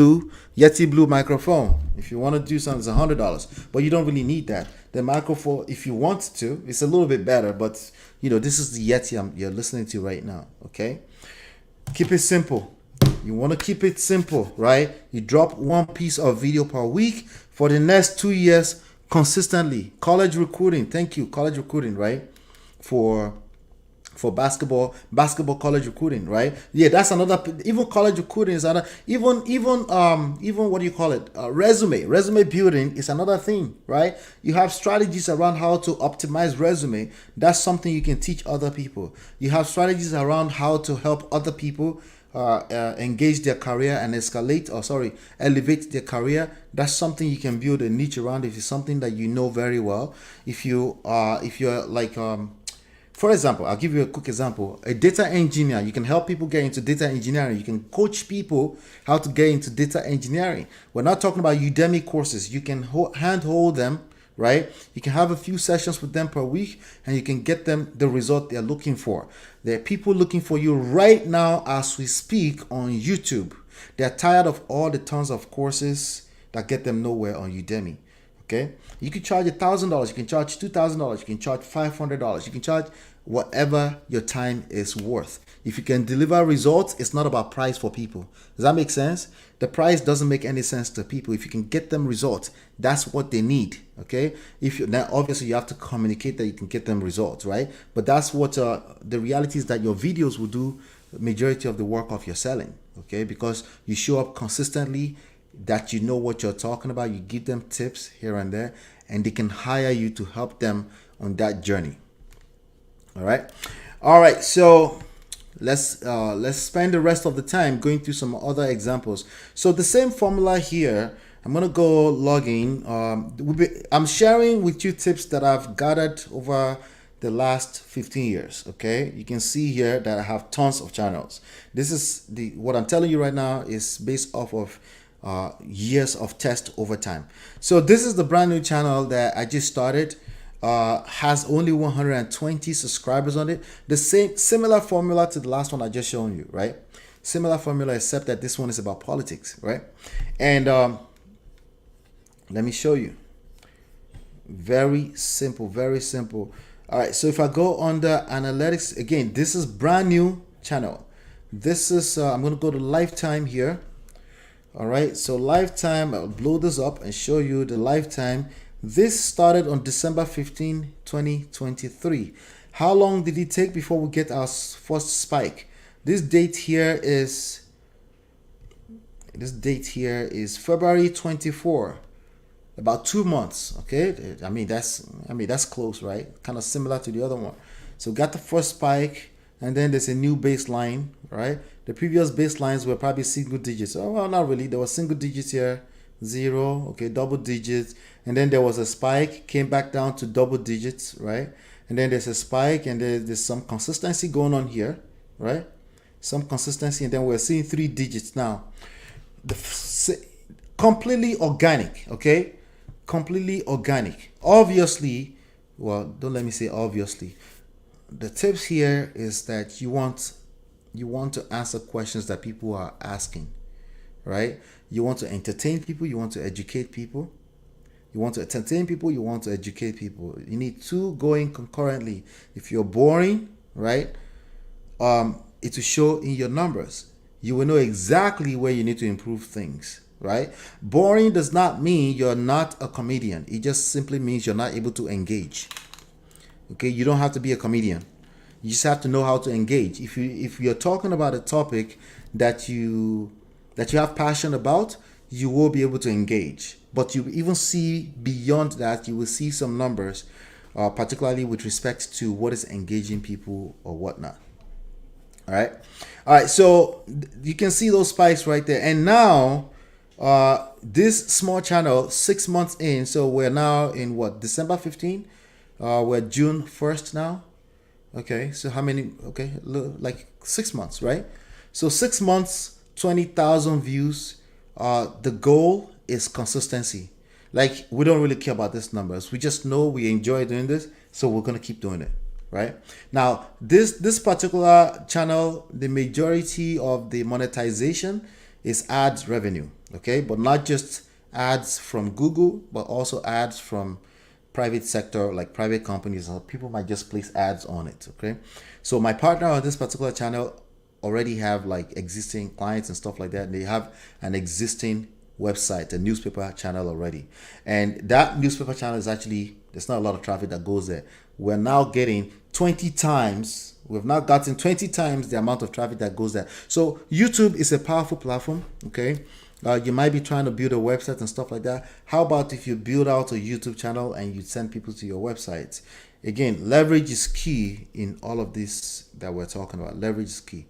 Blue microphone. If you want to do something, it's $100. But you don't really need that. The microphone, if you want to, it's a little bit better. But you know, this is the Yeti you're listening to right now. Okay. Keep it simple. You want to keep it simple, right? You drop one piece of video per week for the next 2 years consistently. College recruiting, thank you. College recruiting, right? For basketball college recruiting, right? Yeah, that's another. Even college recruiting is another. Even what do you call it? Resume building is another thing, right? You have strategies around how to optimize resume. That's something you can teach other people. You have strategies around how to help other people engage their career and elevate their career. That's something you can build a niche around if it's something that you know very well. If you're like for example, I'll give you a quick example. A data engineer, you can help people get into data engineering. You can coach people how to get into data engineering. We're not talking about Udemy courses. You can handhold them, right? You can have a few sessions with them per week and you can get them the result they're looking for. There are people looking for you right now as we speak on YouTube. They're tired of all the tons of courses that get them nowhere on Udemy. Okay, you can charge $1,000, you can charge $2,000, you can charge $500, you can charge whatever your time is worth. If you can deliver results, it's not about price for people. Does that make sense? The price doesn't make any sense to people. If you can get them results, that's what they need. Okay, now obviously you have to communicate that you can get them results, right? But that's what the reality is, that your videos will do the majority of the work of your selling. Okay, because you show up consistently, that you know what you're talking about, you give them tips here and there, and they can hire you to help them on that journey. All right, so let's spend the rest of the time going through some other examples. So the same formula here, I'm gonna go log in. I'm sharing with you tips that I've gathered over the last 15 years. Okay, you can see here that I have tons of channels. This is what I'm telling you right now is based off of years of test over time. So this is the brand new channel that I just started. Has only 120 subscribers on it. The similar formula to the last one I just shown you, right? Similar formula, except that this one is about politics, right? And let me show you. Very simple, very simple. All right, so if I go under analytics, again, this is brand new channel. This is I'm going to go to lifetime here. All right, so lifetime, I'll blow this up and show you the lifetime. This started on December 15, 2023. How long did it take before we get our first spike? This date here is February 24. About 2 months. Okay, I mean that's close, right? Kind of similar to the other one. So got the first spike, and then there's a new baseline, right? The previous baselines were probably single digits. Oh, well, not really. There was single digits here, 0, okay, double digits, and then there was a spike, came back down to double digits, right? And then there's a spike, and there's some consistency going on here, right? Some consistency, and then we're seeing 3 digits now. Completely organic, okay? Completely organic. Obviously, well, don't let me say obviously. The tips here is that you want to answer questions that people are asking, right? You want to entertain people, you want to educate people, You want to entertain people, you want to educate people. You need two going concurrently. If you're boring, right, it will show in your numbers. You will know exactly where you need to improve things, right? Boring does not mean you're not a comedian. It just simply means you're not able to engage. Okay, you don't have to be a comedian. You just have to know how to engage. If you're talking about a topic that you have passion about, you will be able to engage. But you even see beyond that, you will see some numbers, particularly with respect to what is engaging people or whatnot. All right. So you can see those spikes right there. And now, this small channel, 6 months in, so we're now in what, December 15? We're June 1st now. Okay, so how many? Okay, like 6 months, right? So 6 months, 20,000 views. The goal is consistency. Like, we don't really care about these numbers. We just know we enjoy doing this, so we're gonna keep doing it, right? Now, this particular channel, the majority of the monetization is ads revenue, okay? But not just ads from Google, but also ads from private sector, like private companies, or people might just place ads on it. Okay, so my partner on this particular channel already have like existing clients and stuff like that. They have an existing website, a newspaper channel already, and that newspaper channel is actually, there's not a lot of traffic that goes there. We're now getting 20 times, we've now gotten 20 times the amount of traffic that goes there. So YouTube is a powerful platform. Okay, you might be trying to build a website and stuff like that. How about if you build out a YouTube channel and you send people to your website? Again, leverage is key in all of this that we're talking about. Leverage is key.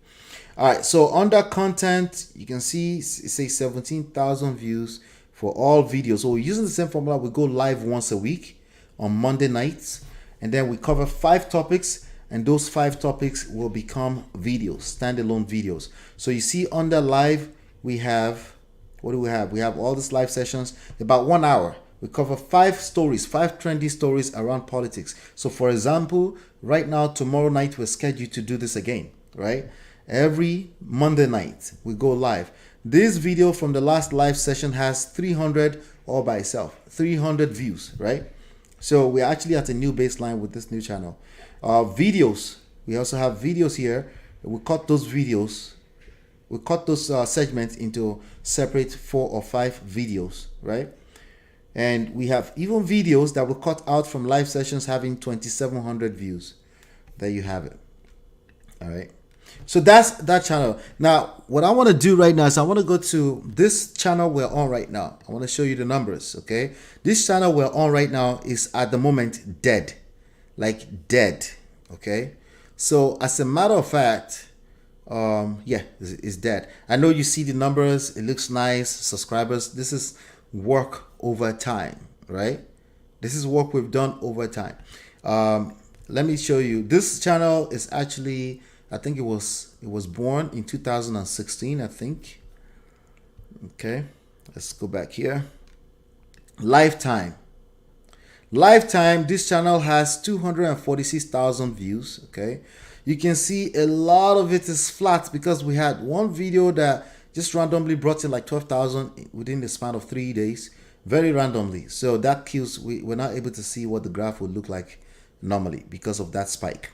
All right, so under content, you can see it says 17,000 views for all videos. So we're using the same formula. We go live once a week on Monday nights, and then we cover 5 topics, and those 5 topics will become videos, standalone videos. So you see under live, we have, what do we have? We have all these live sessions, about 1 hour. We cover 5 stories, 5 trendy stories around politics. So for example, right now, tomorrow night, we're scheduled to do this again, right? Every Monday night, we go live. This video from the last live session has 300 all by itself, 300 views, right? So we're actually at a new baseline with this new channel. Videos, we also have videos here. We cut those videos, we cut those segments into separate 4 or 5 videos, right? And we have even videos that we cut out from live sessions having 2,700 views. There you have it. All right. So that's that channel. Now, what I want to do right now is I want to go to this channel we're on right now. I want to show you the numbers, okay? This channel we're on right now is at the moment dead, like dead, okay? So as a matter of fact, yeah, it's dead. I know you see the numbers. It looks nice. Subscribers. This is work over time, right? This is work we've done over time. Let me show you. This channel is actually, I think it was born in 2016, I think. Okay, let's go back here. Lifetime, this channel has 246,000 views. Okay, you can see a lot of it is flat because we had one video that just randomly brought in like 12,000 within the span of 3 days, very randomly. So that kills, we're not able to see what the graph would look like normally because of that spike.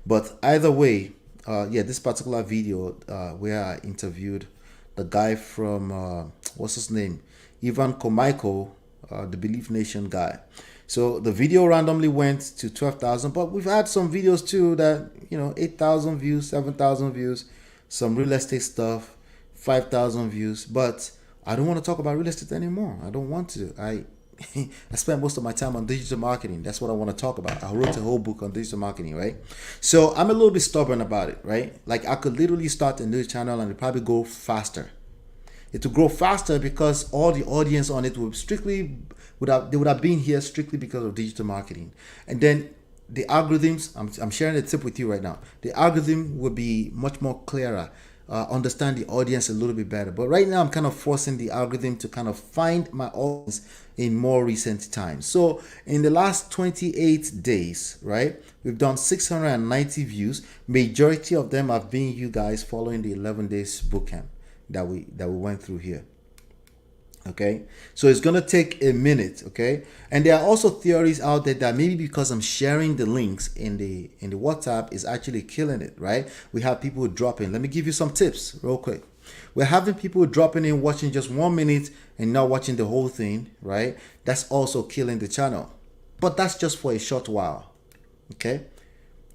But either way, yeah, this particular video where I interviewed the guy from what's his name, Ivan Komaiko, the Belief Nation guy. So the video randomly went to 12,000, but we've had some videos too that, you know, 8,000 views, 7,000 views, some real estate stuff, 5,000 views. But I don't want to talk about real estate anymore. I don't want to. I spend most of my time on digital marketing. That's what I want to talk about. I wrote a whole book on digital marketing, right? So I'm a little bit stubborn about it, right? Like I could literally start a new channel and it'd probably go faster. It would grow faster because all the audience on it would would have been here strictly because of digital marketing. And then the algorithms, I'm sharing a tip with you right now. The algorithm will be much more clearer. Understand the audience a little bit better. But right now I'm kind of forcing the algorithm to kind of find my audience in more recent times. So in the last 28 days, right, we've done 690 views. Majority of them have been you guys following the 11 days bootcamp that we went through here. Okay, so it's gonna take a minute. Okay, and there are also theories out there that maybe because I'm sharing the links in the WhatsApp is actually killing it. Right? We have people dropping. Let me give you some tips real quick. We're having people dropping in, watching just 1 minute and not watching the whole thing. Right? That's also killing the channel. But that's just for a short while. Okay,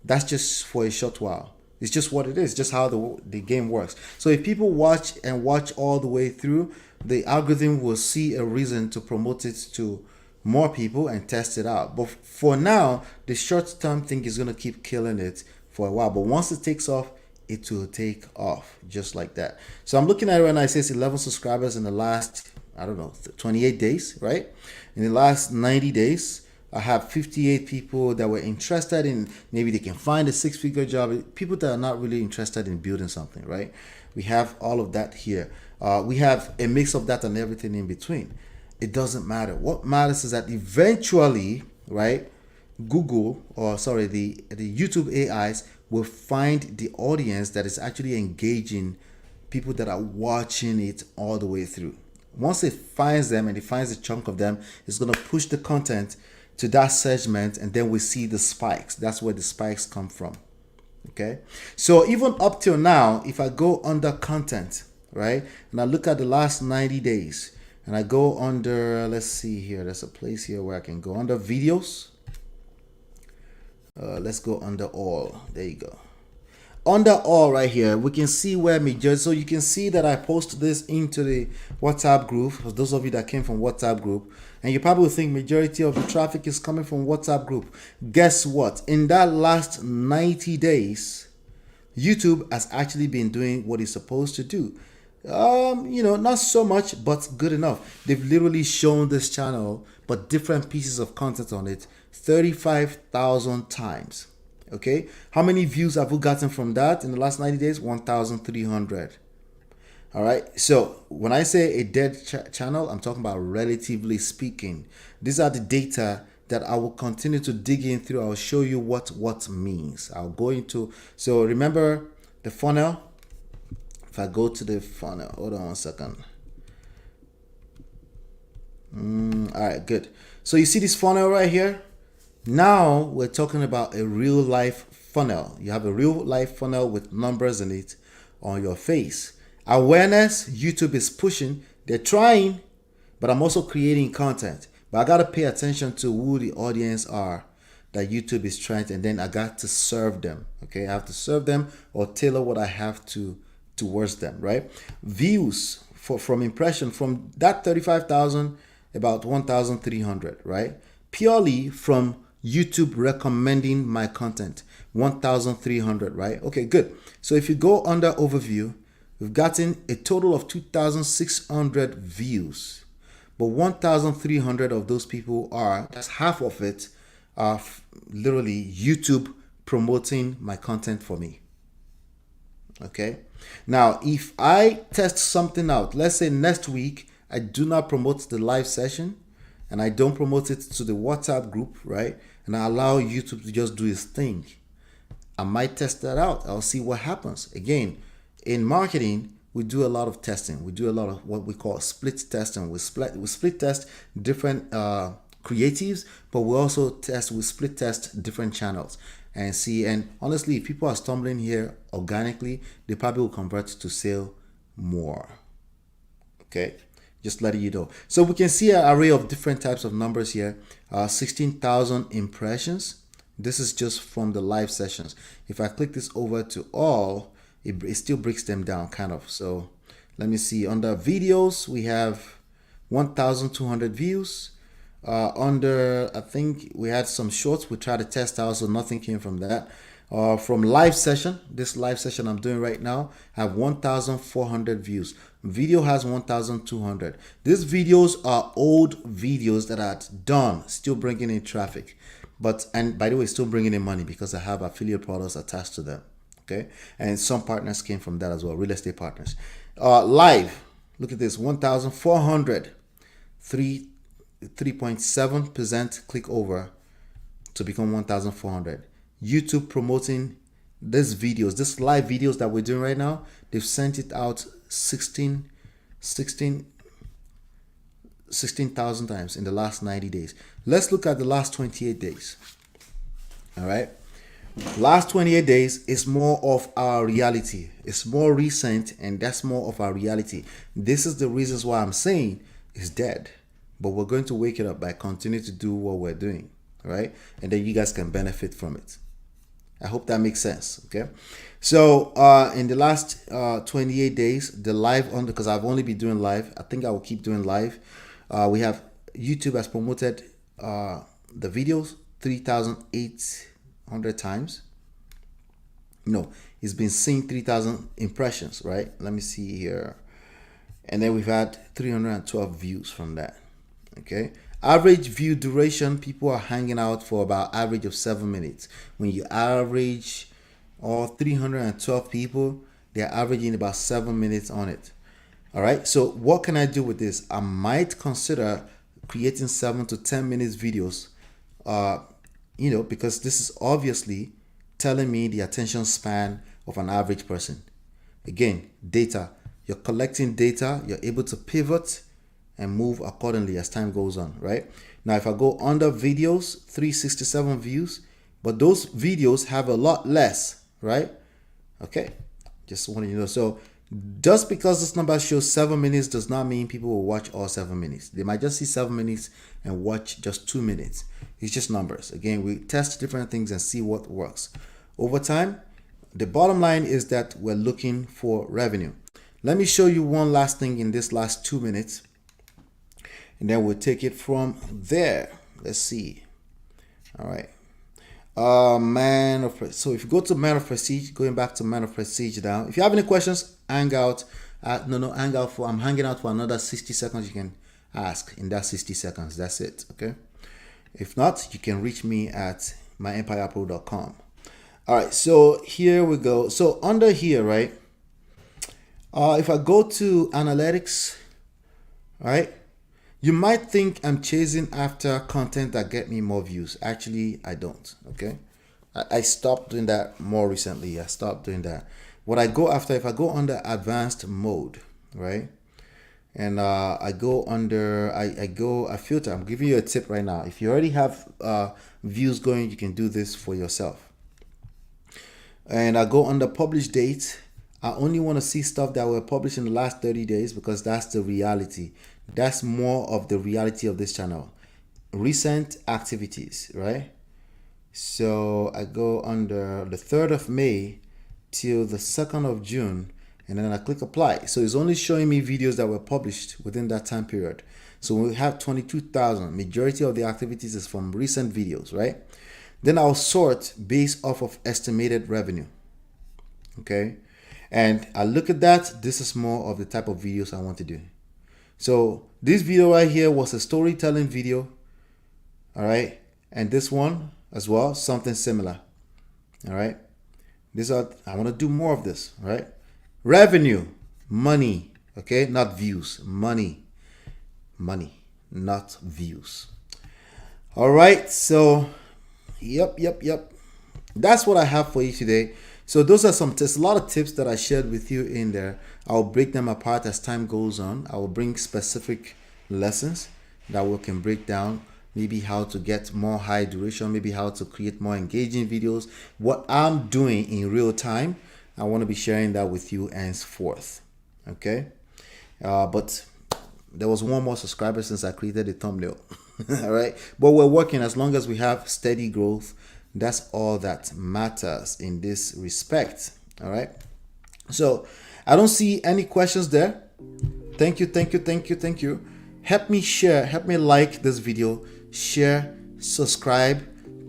that's just for a short while. It's just what it is, just how the game works. So if people watch and watch all the way through, the algorithm will see a reason to promote it to more people and test it out. But for now, the short term thing is going to keep killing it for a while. But once it takes off, it will take off just like that. So I'm looking at it right now. It says 11 subscribers in the last, I don't know, 28 days, right? In the last 90 days, I have 58 people that were interested in maybe they can find a six-figure job. People that are not really interested in building something, right? We have all of that here. We have a mix of that and everything in between. It doesn't matter. What matters is that eventually, right, Google, or sorry, the YouTube AIs will find the audience that is actually engaging, people that are watching it all the way through. Once it finds them and it finds a chunk of them, it's going to push the content to that segment, and then we see the spikes. That's where the spikes come from. Okay, so even up till now, if I go under content, right, and I look at the last 90 days, and I go under, let's see here, there's a place here where I can go under videos. Let's go under all. There you go. Under all right here, we can see where majority. So you can see that I posted this into the WhatsApp group. For those of you that came from WhatsApp group, and you probably think majority of the traffic is coming from WhatsApp group. Guess what? In that last 90 days, YouTube has actually been doing what it's supposed to do. Not so much, but good enough. They've literally shown this channel, but different pieces of content on it, 35,000 times. Okay, how many views have we gotten from that in the last 90 days? 1,300. All right, so when I say a dead channel, I'm talking about relatively speaking. These are the data that I will continue to dig in through. I'll show you what means. I'll go into, so remember the funnel. If I go to the funnel, hold on 1 second. All right, good. So you see this funnel right here? Now we're talking about a real life funnel. You have a real life funnel with numbers in it on your face. Awareness, YouTube is pushing. They're trying, but I'm also creating content. But I got to pay attention to who the audience are that YouTube is trying to, and then I got to serve them. Okay, I have to serve them or tailor what I have to towards them, right? Views from impression, from that 35,000, about 1,300, right? Purely from YouTube recommending my content, 1,300, right? Okay, good. So if you go under overview, we've gotten a total of 2,600 views, but 1,300 of those people that's half of it, are literally YouTube promoting my content for me. Okay. Now, if I test something out, let's say next week, I do not promote the live session and I don't promote it to the WhatsApp group, right? And I allow YouTube to just do its thing. I might test that out. I'll see what happens. Again, in marketing, we do a lot of testing. We do a lot of what we call split testing. We split test different creatives, but we split test different channels and see. And honestly, if people are stumbling here organically, they probably will convert to sale more. Okay, just letting you know. So we can see an array of different types of numbers here. 16,000 impressions. This is just from the live sessions. If I click this over to all, it still breaks them down kind of. So let me see. Under videos, we have 1,200 views. Under, I think we had some shorts we tried to test out, so nothing came from that. From live session, this live session I'm doing right now, I have 1,400 views. Video has 1,200. These videos are old videos that are done, still bringing in traffic. And by the way, still bringing in money because I have affiliate products attached to them. Okay, and some partners came from that as well, real estate partners. Live, look at this, 1,400, 3.7% click over to become 1,400. YouTube promoting these videos, this live videos that we're doing right now, they've sent it out 16 16,000 times in the last 90 days. Let's look at the last 28 days. All right. Last 28 days is more of our reality. It's more recent, and that's more of our reality. This is the reasons why I'm saying it's dead. But we're going to wake it up by continuing to do what we're doing. All right. And then you guys can benefit from it. I hope that makes sense. Okay. So in the last 28 days, the live on, because I've only been doing live. I think I will keep doing live. We have YouTube has promoted the videos 3,800 times. No, it's been seen 3,000 impressions, right? Let me see here. And then we've had 312 views from that. Okay. Average view duration, people are hanging out for about average of 7 minutes. When you average all 312 people, they're averaging about 7 minutes on it. All right. So what can I do with this? I might consider creating 7 to 10 minutes videos, because this is obviously telling me the attention span of an average person. Again, data. You're collecting data. You're able to pivot and move accordingly as time goes on, right? Now, if I go under videos, 367 views, but those videos have a lot less, right? Okay, just wanted you to know. So just because this number shows 7 minutes does not mean people will watch all 7 minutes. They might just see 7 minutes and watch just 2 minutes. It's just numbers. Again, we test different things and see what works. Over time, the bottom line is that we're looking for revenue. Let me show you one last thing in this last 2 minutes, and then we'll take it from there. Let's see. All right. So if you go to Man of Prestige, going back to Man of Prestige now. If you have any questions, hang out. I'm hanging out for another 60 seconds. You can ask in that 60 seconds. That's it. Okay. If not, you can reach me at myempirepro.com. All right. So here we go. So under here, right? If I go to analytics, all right, you might think I'm chasing after content that get me more views. Actually, I don't. Okay, I stopped doing that more recently. I stopped doing that. What I go after, if I go under advanced mode, right, and I go under, I filter. I'm giving you a tip right now. If you already have views going, you can do this for yourself. And I go under publish date. I only want to see stuff that were published in the last 30 days because that's the reality. That's more of the reality of this channel. Recent activities, right? So I go under the 3rd of May till the 2nd of June, and then I click apply. So it's only showing me videos that were published within that time period. So we have 22,000. Majority of the activities is from recent videos, right? Then I'll sort based off of estimated revenue. Okay. And I look at that. This is more of the type of videos I want to do. So this video right here was a storytelling video. All right. And this one as well, something similar. All right. I want to do more of this. All right. Revenue, money. Okay. Not views, money, not views. All right. So, yep. That's what I have for you today. So those are there's a lot of tips that I shared with you in there. I'll break them apart as time goes on. I will bring specific lessons that we can break down. Maybe how to get more high duration, maybe how to create more engaging videos. What I'm doing in real time, I want to be sharing that with you henceforth. Okay. But there was one more subscriber since I created the thumbnail. All right. But we're working as long as we have steady growth. That's all that matters in this respect. All right. So I don't see any questions there. Thank you. Help me share, help me like this video, share, subscribe,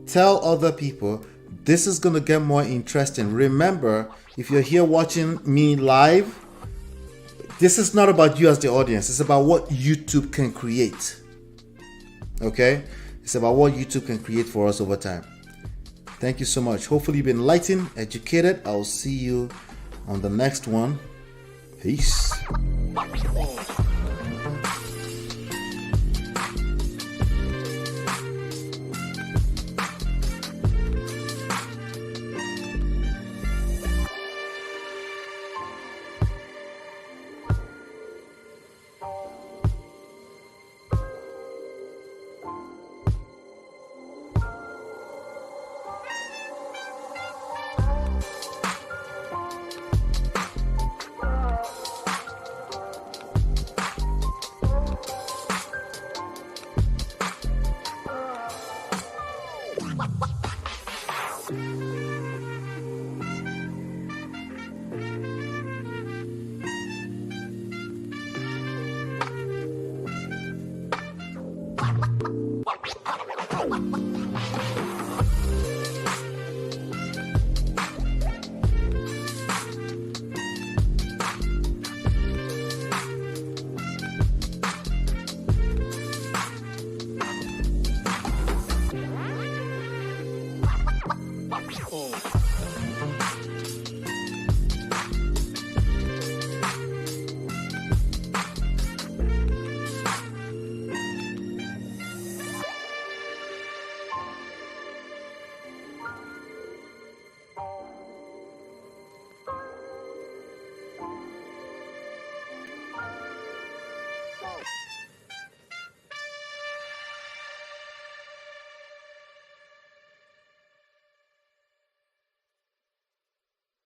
tell other people. This is going to get more interesting. Remember, if you're here watching me live, this is not about you as the audience. It's about what YouTube can create. Okay. It's about what YouTube can create for us over time. Thank you so much. Hopefully you've been enlightened, educated. I'll see you on the next one. Peace.